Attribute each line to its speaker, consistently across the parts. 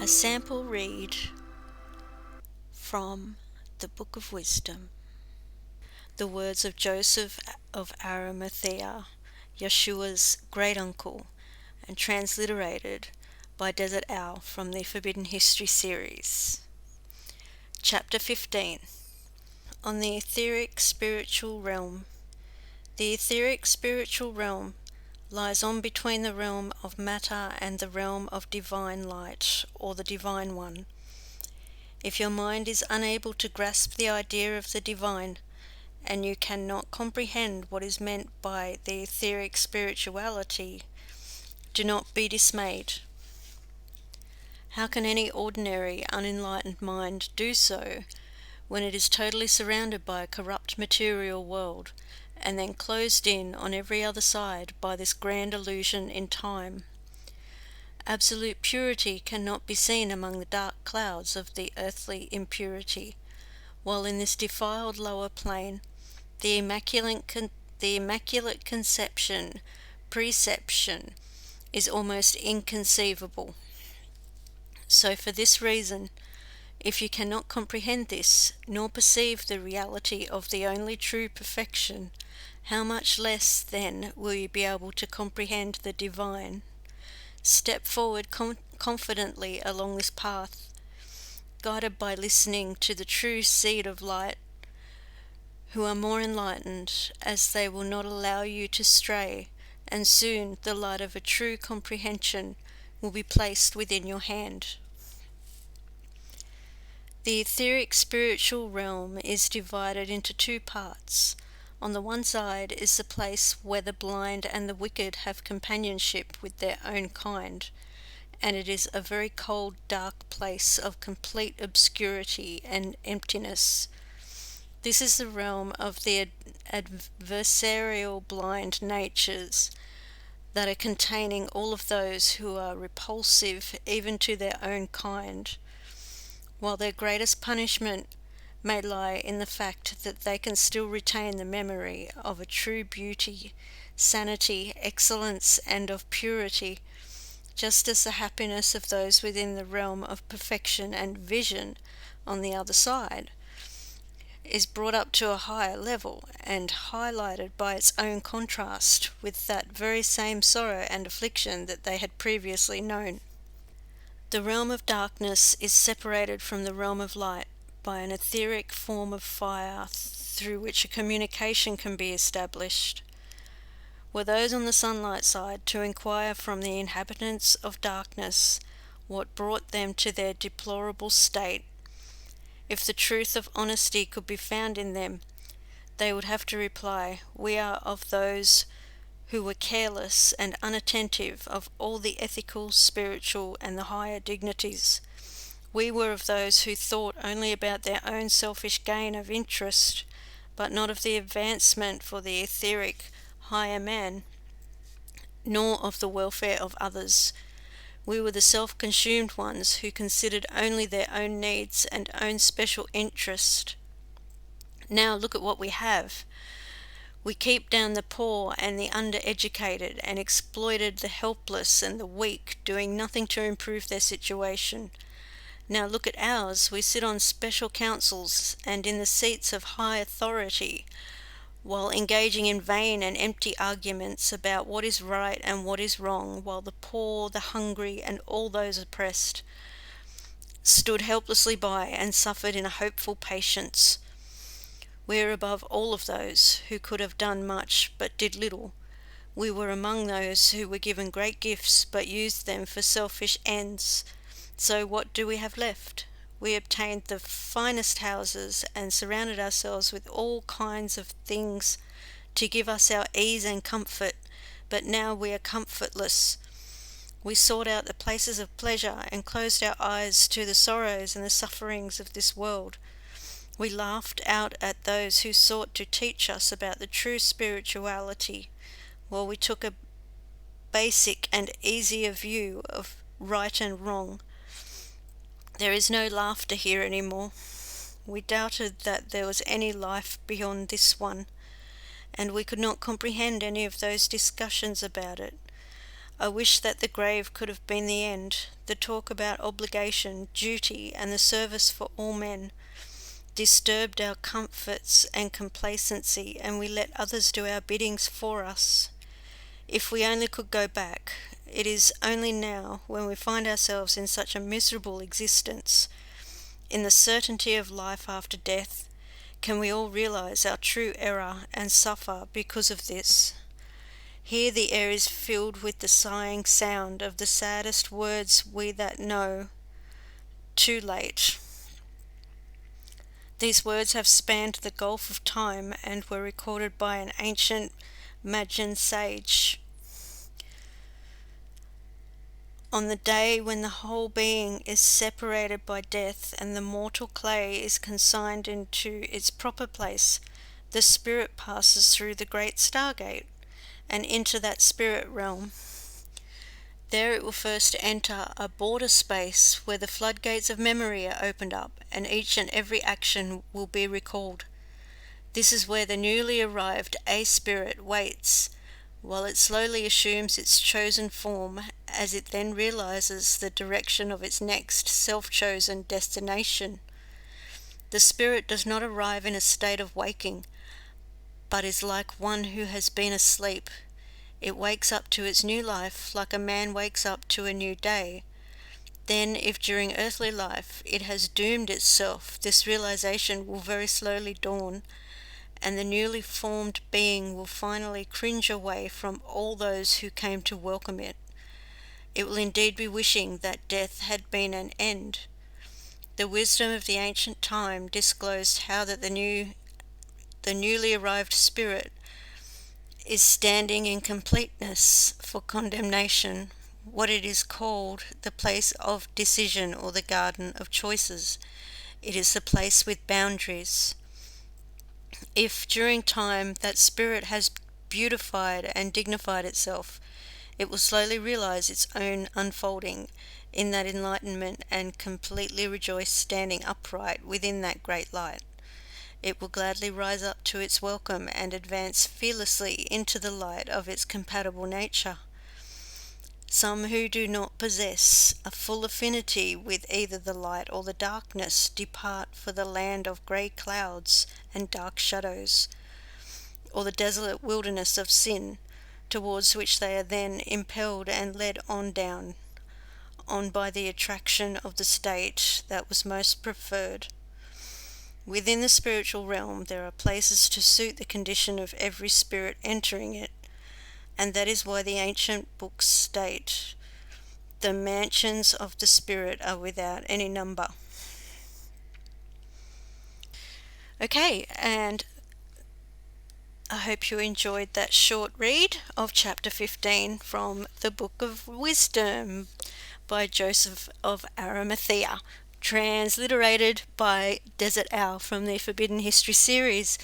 Speaker 1: A sample read from the Book of Wisdom. The words of Joseph of Arimathea, Yeshua's great uncle, and transliterated by Dezert-Owl from the Forbidden History series. Chapter 15. On the Etheric Spiritual Realm. The etheric spiritual realm lies on between the realm of matter and the realm of divine light, or the Divine One. If your mind is unable to grasp the idea of the divine, and you cannot comprehend what is meant by the etheric spirituality, do not be dismayed. How can any ordinary, unenlightened mind do so when it is totally surrounded by a corrupt material world, and then closed in on every other side by this grand illusion in time? Absolute purity cannot be seen among the dark clouds of the earthly impurity, while in this defiled lower plane, the immaculate perception is almost inconceivable. So for this reason, if you cannot comprehend this, nor perceive the reality of the only true perfection, how much less then will you be able to comprehend the divine? Step forward confidently along this path, guided by listening to the true seed of light, who are more enlightened, as they will not allow you to stray, and soon the light of a true comprehension will be placed within your hand. The etheric spiritual realm is divided into two parts. On the one side is the place where the blind and the wicked have companionship with their own kind, and it is a very cold, dark place of complete obscurity and emptiness. This is the realm of the adversarial blind natures that are containing all of those who are repulsive even to their own kind, while their greatest punishment may lie in the fact that they can still retain the memory of a true beauty, sanity, excellence, and of purity, just as the happiness of those within the realm of perfection and vision on the other side is brought up to a higher level and highlighted by its own contrast with that very same sorrow and affliction that they had previously known. The realm of darkness is separated from the realm of light by an etheric form of fire through which a communication can be established. Were those on the sunlight side to inquire from the inhabitants of darkness what brought them to their deplorable state, if the truth of honesty could be found in them, they would have to reply, "We are of those who were careless and unattentive of all the ethical, spiritual, and the higher dignities. We were of those who thought only about their own selfish gain of interest, but not of the advancement for the etheric higher man, nor of the welfare of others. We were the self-consumed ones who considered only their own needs and own special interest. Now look at what we have. We keep down the poor and the undereducated and exploited the helpless and the weak, doing nothing to improve their situation. Now look at ours. We sit on special councils and in the seats of high authority, while engaging in vain and empty arguments about what is right and what is wrong, while the poor, the hungry, and all those oppressed stood helplessly by and suffered in a hopeful patience. We are above all of those who could have done much but did little. We were among those who were given great gifts but used them for selfish ends. So what do we have left? We obtained the finest houses and surrounded ourselves with all kinds of things to give us our ease and comfort, but now we are comfortless. We sought out the places of pleasure and closed our eyes to the sorrows and the sufferings of this world. We laughed out at those who sought to teach us about the true spirituality, while we took a basic and easier view of right and wrong. There is no laughter here anymore. We doubted that there was any life beyond this one, and we could not comprehend any of those discussions about it. I wish that the grave could have been the end. The talk about obligation, duty, and the service for all men disturbed our comforts and complacency, and we let others do our biddings for us. If we only could go back, it is only now, when we find ourselves in such a miserable existence, in the certainty of life after death, can we all realize our true error and suffer because of this. Here the air is filled with the sighing sound of the saddest words we that know. Too late. These words have spanned the gulf of time and were recorded by an ancient Magian sage. On the day when the whole being is separated by death and the mortal clay is consigned into its proper place, the spirit passes through the great stargate and into that spirit realm. There it will first enter a border space where the floodgates of memory are opened up and each and every action will be recalled. This is where the newly arrived A-spirit waits while it slowly assumes its chosen form, as it then realizes the direction of its next self-chosen destination. The spirit does not arrive in a state of waking, but is like one who has been asleep. It wakes up to its new life like a man wakes up to a new day. Then, if during earthly life it has doomed itself, this realization will very slowly dawn, and the newly formed being will finally cringe away from all those who came to welcome it. It will indeed be wishing that death had been an end. The wisdom of the ancient time disclosed how that the newly arrived spirit is standing in completeness for condemnation, what it is called the place of decision or the garden of choices. It is the place with boundaries. If during time that spirit has beautified and dignified itself, it will slowly realize its own unfolding in that enlightenment and completely rejoice standing upright within that great light. It will gladly rise up to its welcome and advance fearlessly into the light of its compatible nature. Some who do not possess a full affinity with either the light or the darkness depart for the land of grey clouds and dark shadows, or the desolate wilderness of sin, towards which they are then impelled and led on by the attraction of the state that was most preferred. Within the spiritual realm there are places to suit the condition of every spirit entering it, and that is why the ancient books state, "The mansions of the spirit are without any number." Okay, and I hope you enjoyed that short read of chapter 15 from the Book of Wisdom by Joseph of Arimathea, transliterated by Dezert-Owl from the Forbidden History series.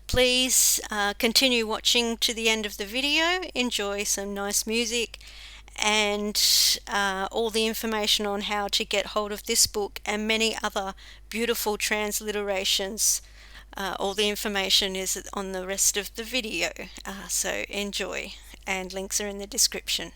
Speaker 1: Please continue watching to the end of the video, enjoy some nice music, and all the information on how to get hold of this book and many other beautiful transliterations. All the information is on the rest of the video, so enjoy, and links are in the description.